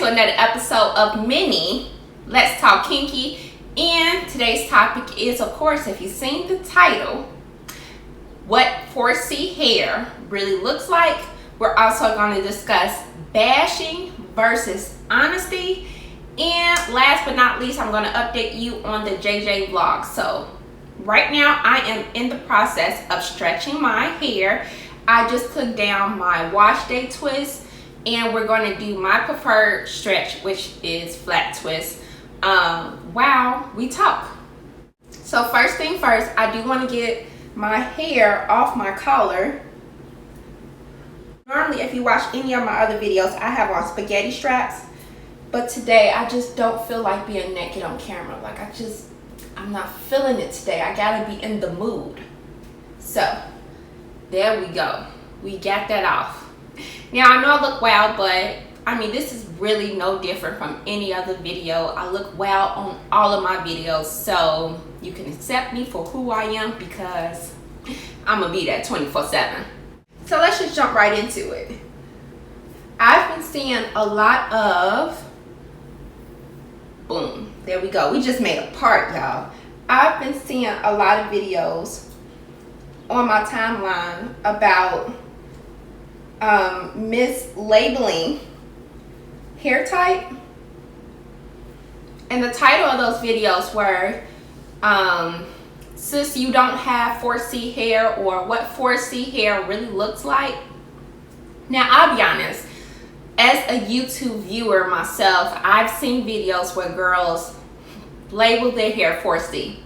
to another episode of Mini Let's Talk Kinky. And today's topic is, of course, if you've seen the title, what 4C hair really looks like. We're also going to discuss bashing versus honesty. And last but not least, I'm going to update you on the JJ vlog. So right now I am in the process of stretching my hair. I just took down my wash day twist, and we're going to do my preferred stretch, which is flat twist, while we talk. So first thing first, I do want to get my hair off my collar. Normally, if you watch any of my other videos, I have on spaghetti straps, but today I just don't feel like being naked on camera. Like I'm not feeling it today. I gotta be in the mood. So there we go. We got that off. Now I know I look wild, but I mean, this is really no different from any other video. I look wild on all of my videos, so you can accept me for who I am because I'm gonna be that 24/7. So let's just jump right into it. I've been seeing a lot of, boom, there we go. We just made a part, y'all. I've been seeing a lot of videos on my timeline about mislabeling hair type, and the title of those videos were sis, you don't have 4C hair, or what 4C hair really looks like. Now I'll be honest, as a YouTube viewer myself, I've seen videos where girls label their hair 4C,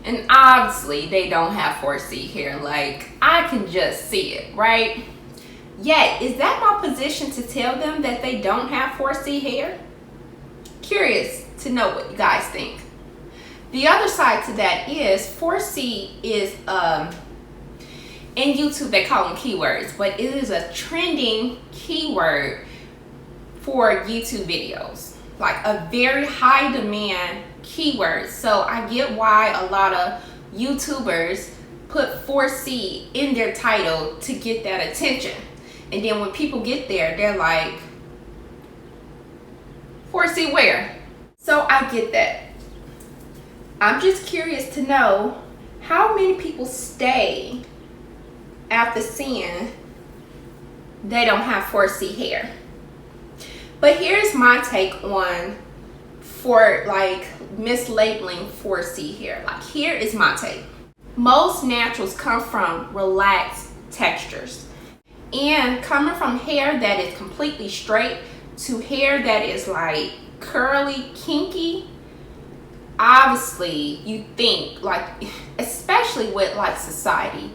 and obviously they don't have 4C hair. Like, I can just see it, right? Yet, is that my position to tell them that they don't have 4C hair? Curious to know what you guys think. The other side to that is 4C is, in YouTube they call them keywords, but it is a trending keyword for YouTube videos. Like a very high demand keyword. So I get why a lot of YouTubers put 4C in their title to get that attention. And then when people get there, they're like, 4C where? So I get that. I'm just curious to know how many people stay after seeing they don't have 4C hair. But here's my take on mislabeling 4C hair. Like, here is my take. Most naturals come from relaxed textures. And coming from hair that is completely straight to hair that is like curly, kinky, obviously you think, like, especially with like society,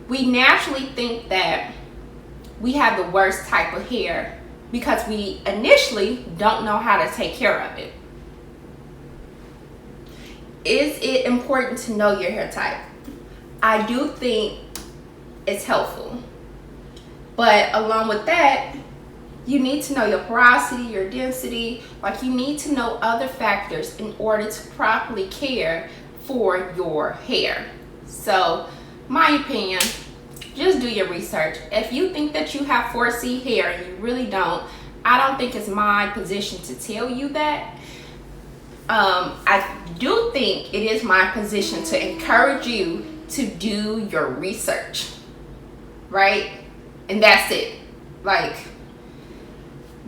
we naturally think that we have the worst type of hair because we initially don't know how to take care of it. Is it important to know your hair type? I do think it's helpful. But along with that, you need to know your porosity, your density. Like, you need to know other factors in order to properly care for your hair. So, my opinion, just do your research. If you think that you have 4C hair and you really don't, I don't think it's my position to tell you that. I do think it is my position to encourage you to do your research, right? And that's it. Like,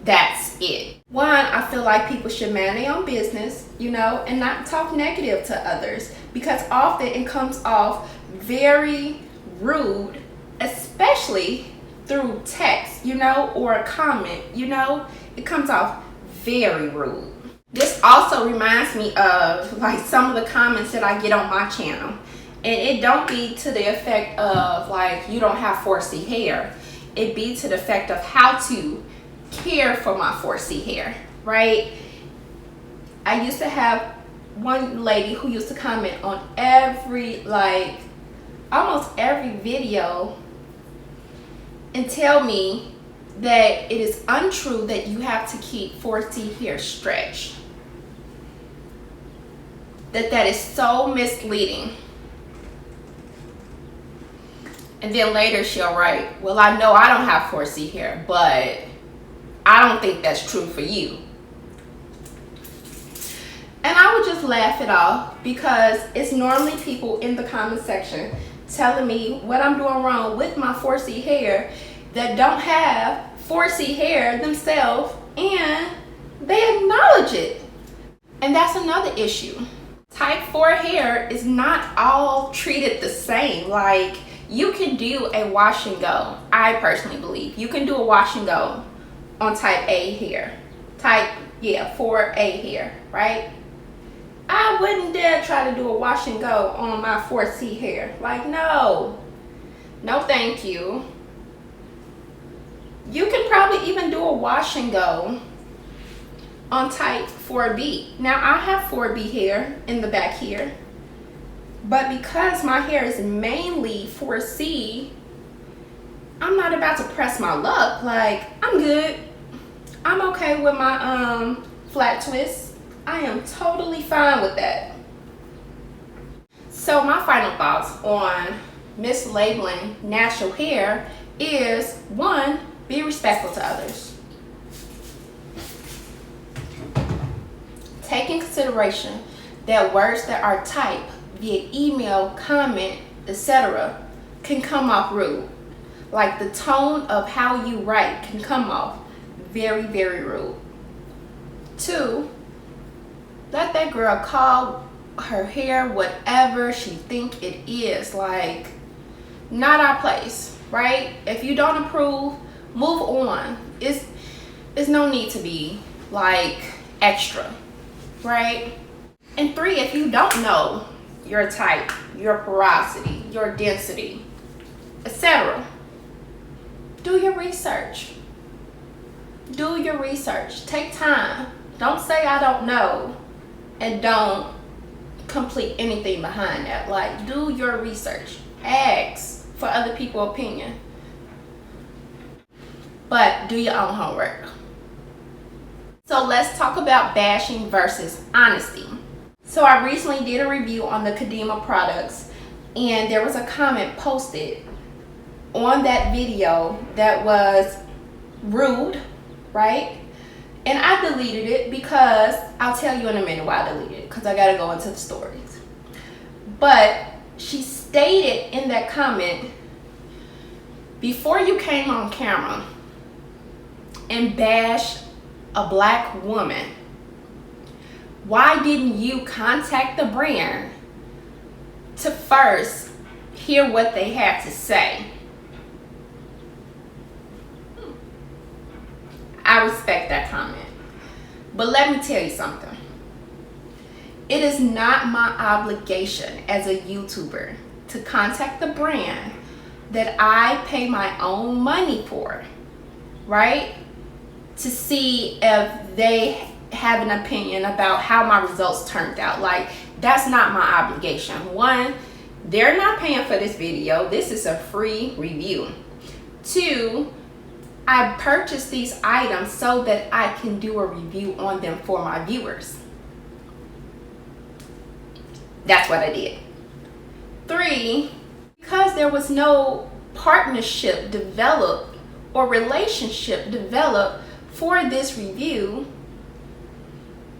that's it. One, I feel like people should mind their own business, you know, and not talk negative to others, because often it comes off very rude, especially through text, you know, or a comment, you know. It comes off very rude. This also reminds me of like some of the comments that I get on my channel, and it don't be to the effect of like, you don't have 4C hair. It be to the effect of how to care for my 4C hair, right? I used to have one lady who used to comment on every, like, almost every video and tell me that it is untrue that you have to keep 4C hair stretched. That is so misleading. And then later she'll write, well, I know I don't have 4C hair, but I don't think that's true for you. And I would just laugh it off, because it's normally people in the comment section telling me what I'm doing wrong with my 4C hair that don't have 4C hair themselves, and they acknowledge it. And that's another issue. Type 4 hair is not all treated the same. Like, you can do a wash and go. I personally believe you can do a wash and go on type A hair. 4A hair, right? I wouldn't dare try to do a wash and go on my 4C hair. Like, no thank you. You can probably even do a wash and go on type 4B. Now, I have 4B hair in the back here, but because my hair is mainly 4C, I'm not about to press my luck. Like, I'm good. I'm okay with my flat twist. I am totally fine with that. So my final thoughts on mislabeling natural hair is, 1, be respectful to others. Take in consideration that words that are typed via email, comment, etc. can come off rude. Like, the tone of how you write can come off very, very rude. 2, let that girl call her hair whatever she think it is. Like, not our place, right? If you don't approve, move on. It's no need to be like extra, right? And 3, if you don't know your type, your porosity, your density, etc., do your research. Do your research. Take time. Don't say I don't know and don't complete anything behind that. Like, do your research. Ask for other people's opinion. But do your own homework. So let's talk about bashing versus honesty. So I recently did a review on the Kadima products, and there was a comment posted on that video that was rude, right? And I deleted it because, I'll tell you in a minute why I deleted it, because I gotta go into the stories. But she stated in that comment, before you came on camera and bashed a black woman, why didn't you contact the brand to first hear what they have to say? I respect that comment. But let me tell you something. It is not my obligation as a YouTuber to contact the brand that I pay my own money for, right? To see if they have an opinion about how my results turned out. Like, that's not my obligation. 1, they're not paying for this video. This is a free review. 2, I purchased these items so that I can do a review on them for my viewers. That's what I did. 3, because there was no partnership developed or relationship developed for this review,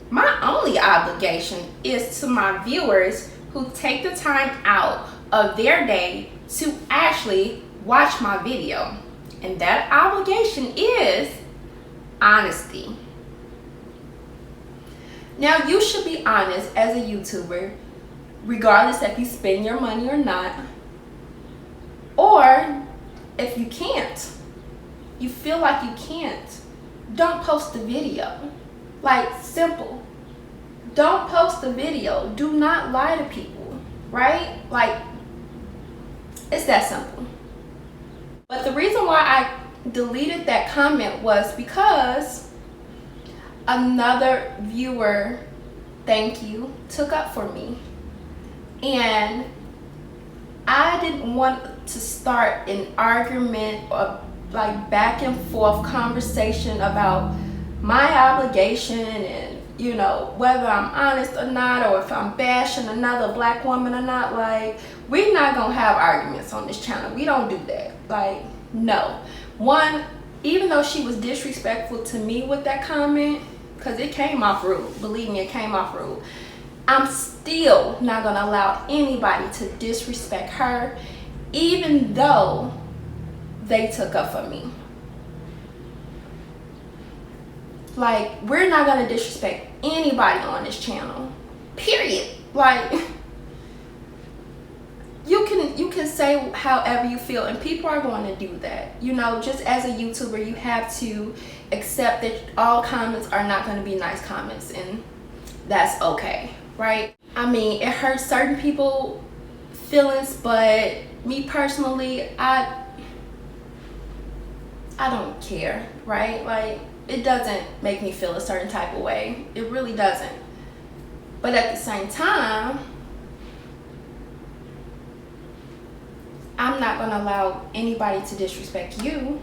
my only obligation is to my viewers who take the time out of their day to actually watch my video. And that obligation is honesty. Now, you should be honest as a YouTuber, regardless if you spend your money or not. Or if you can't, you feel like you can't, don't post the video. Like, simple. Don't post the video. Do not lie to people, right? Like, it's that simple. But the reason why I deleted that comment was because another viewer, thank you, took up for me. And I didn't want to start an argument or like back and forth conversation about my obligation and, you know, whether I'm honest or not, or if I'm bashing another black woman or not. Like, we're not gonna have arguments on this channel. We don't do that. Like, no. 1, even though she was disrespectful to me with that comment, because it came off rude, believe me, it came off rude, I'm still not gonna allow anybody to disrespect her, even though they took up for me. Like, we're not gonna disrespect anybody on this channel, period. Like, you can say however you feel, and people are going to do that. You know, just as a YouTuber, you have to accept that all comments are not going to be nice comments, and that's okay, right? I mean, it hurts certain people feelings, but me personally, I don't care, right? Like, it doesn't make me feel a certain type of way. It really doesn't. But at the same time, I'm not going to allow anybody to disrespect you,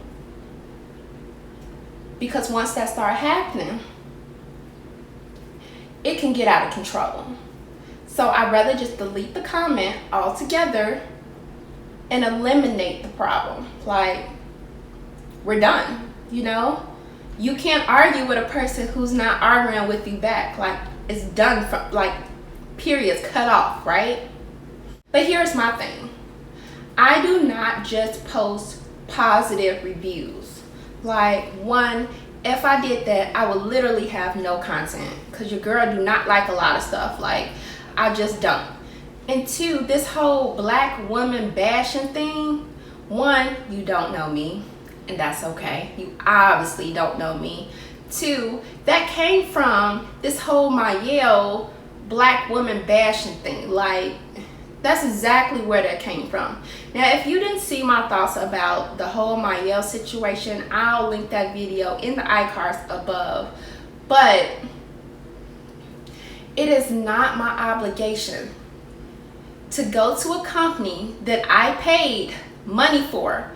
because once that starts happening, it can get out of control. So I'd rather just delete the comment altogether and eliminate the problem. Like, we're done, you know? You can't argue with a person who's not arguing with you back. Like, it's done, from, like, periods cut off, right? But here's my thing. I do not just post positive reviews. Like, one, if I did that, I would literally have no content, because your girl do not like a lot of stuff. Like, I just don't. And two, this whole black woman bashing thing, one, you don't know me, and that's okay. You obviously don't know me. Two, that came from this whole Mayel black woman bashing thing. Like, that's exactly where that came from. Now, if you didn't see my thoughts about the whole Mayel situation, I'll link that video in the iCards above. But it is not my obligation to go to a company that I paid money for,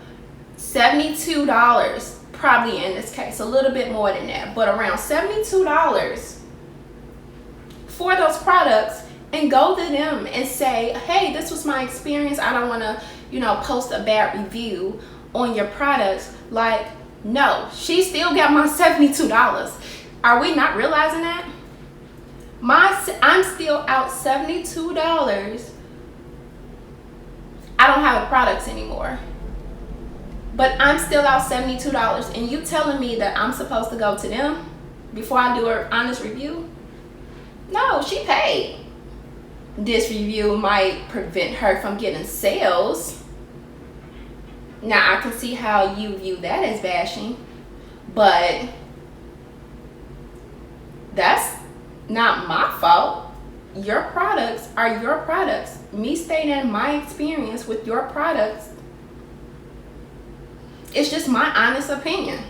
$72, probably in this case, a little bit more than that, but around $72 for those products, and go to them and say, hey, this was my experience. I don't want to, you know, post a bad review on your products. Like, no, she still got my $72. Are we not realizing that? I'm still out $72. I don't have the products anymore, but I'm still out $72, and you telling me that I'm supposed to go to them before I do an honest review? No, she paid. This review might prevent her from getting sales. Now, I can see how you view that as bashing, but that's not my fault. Your products are your products. Me stating my experience with your products, it's just my honest opinion.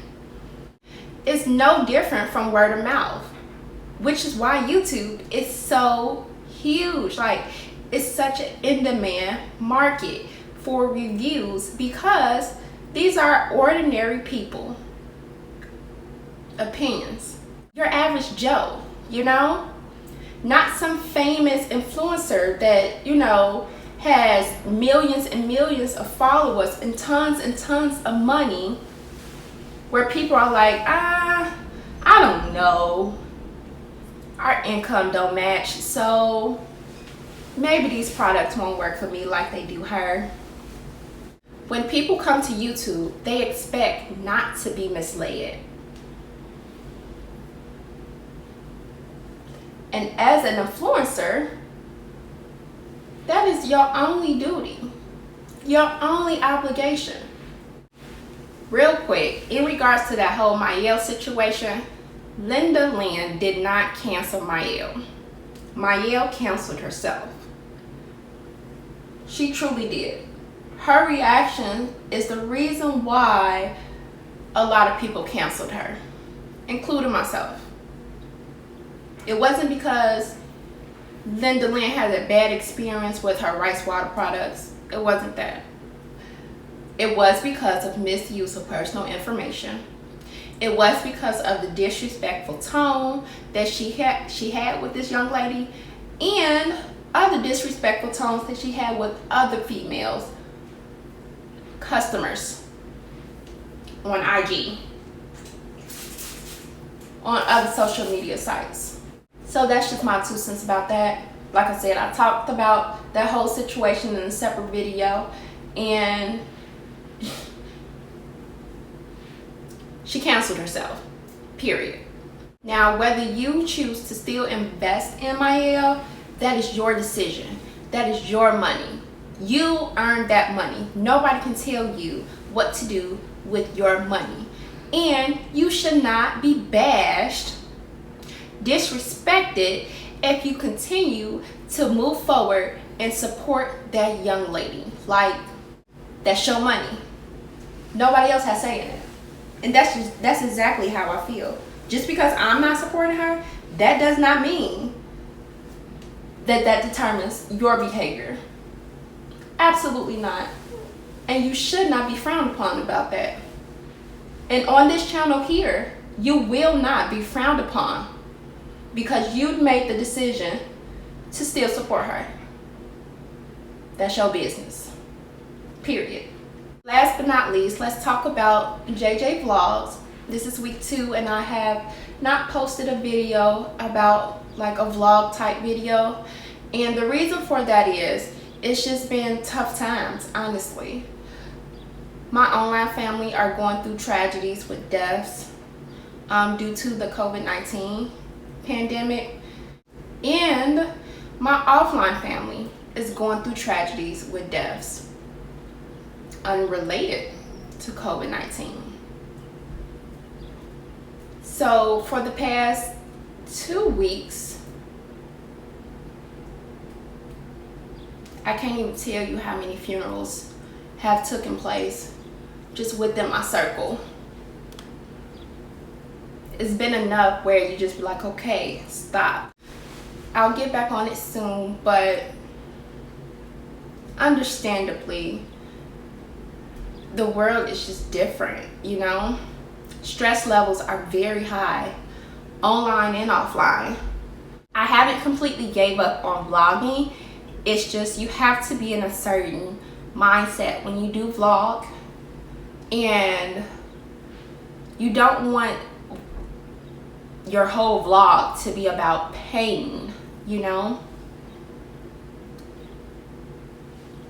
It's no different from word of mouth, which is why YouTube is so huge. Like, it's such an in-demand market for reviews, because these are ordinary people opinions. Your average Joe, you know, not some famous influencer that, you know, has millions and millions of followers and tons of money, where people are like, I don't know, our income don't match, so maybe these products won't work for me like they do her. When people come to YouTube, they expect not to be misled. And as an influencer, that is your only duty, your only obligation. Real quick, in regards to that whole Mayel situation, Linda Lynn did not cancel Mayel. Mayel canceled herself. She truly did. Her reaction is the reason why a lot of people canceled her, including myself. It wasn't because Linda Lynn had a bad experience with her rice water products. It wasn't that. It was because of misuse of personal information. It was because of the disrespectful tone that she had with this young lady, and other disrespectful tones that she had with other females, customers. on IG, on other social media sites. So that's just my 2 cents about that. Like I said, I talked about that whole situation in a separate video, and she canceled herself, period. Now, whether you choose to still invest in my hair, that is your decision. That is your money. You earned that money. Nobody can tell you what to do with your money. And you should not be bashed, disrespected, if you continue to move forward and support that young lady. Like, that's your money. Nobody else has say in it. And that's exactly how I feel. Just because I'm not supporting her, that does not mean that determines your behavior. Absolutely not. And you should not be frowned upon about that. And on this channel here, you will not be frowned upon because you made the decision to still support her. That's your business. Period. Last but not least, let's talk about JJ Vlogs. This is week 2, and I have not posted a video about like a vlog type video. And the reason for that is, it's just been tough times, honestly. My online family are going through tragedies with deaths due to the COVID-19 pandemic. And my offline family is going through tragedies with deaths unrelated to COVID-19. So for the past 2 weeks, I can't even tell you how many funerals have taken place just within my circle. It's been enough where you just be like, okay, stop. I'll get back on it soon, but understandably, the world is just different, you know? Stress levels are very high, online and offline. I haven't completely gave up on vlogging. It's just you have to be in a certain mindset when you do vlog, and you don't want your whole vlog to be about pain, you know?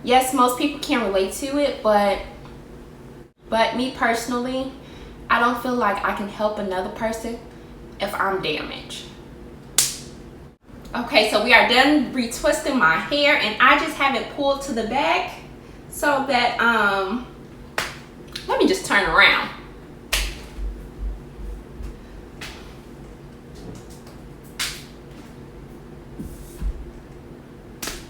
Yes, most people can relate to it, but me personally, I don't feel like I can help another person if I'm damaged. Okay, so we are done retwisting my hair, and I just have it pulled to the back so that, let me just turn around.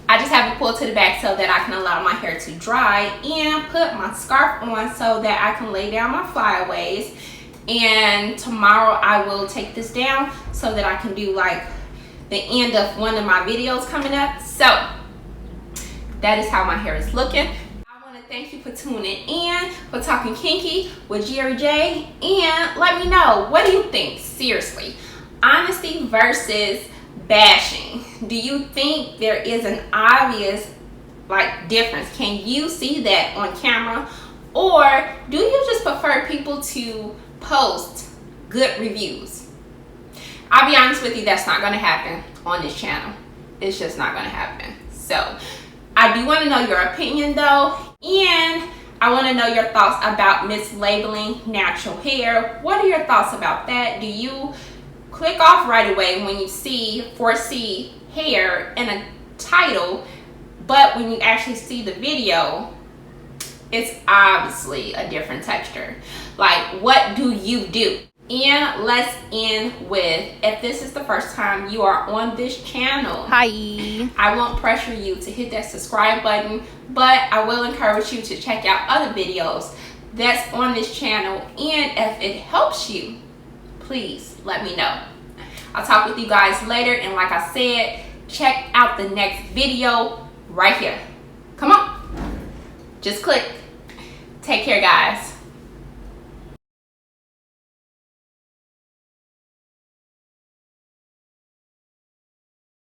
I just have it pulled to the back so that I can allow my hair to dry and put my scarf on so that I can lay down my flyaways. And tomorrow I will take this down so that I can do like the end of one of my videos coming up. So that is how my hair is looking. I want to thank you for tuning in, for talking kinky with Jheri J, and let me know, what do you think? Seriously, honesty versus bashing. Do you think there is an obvious like difference? Can you see that on camera, or do you just prefer people to post good reviews? I'll be honest with you, that's not going to happen on this channel. It's just not going to happen. So I do want to know your opinion though, and I want to know your thoughts about mislabeling natural hair. What are your thoughts about that? Do you click off right away when you foresee hair in a title, but when you actually see the video, it's obviously a different texture? Like, what do you do? And let's end with, if this is the first time you are on this channel, hi, I won't pressure you to hit that subscribe button, but I will encourage you to check out other videos that's on this channel, and if it helps you, please let me know. I'll talk with you guys later, and like I said, check out the next video right here. Come on, just click. Take care, guys.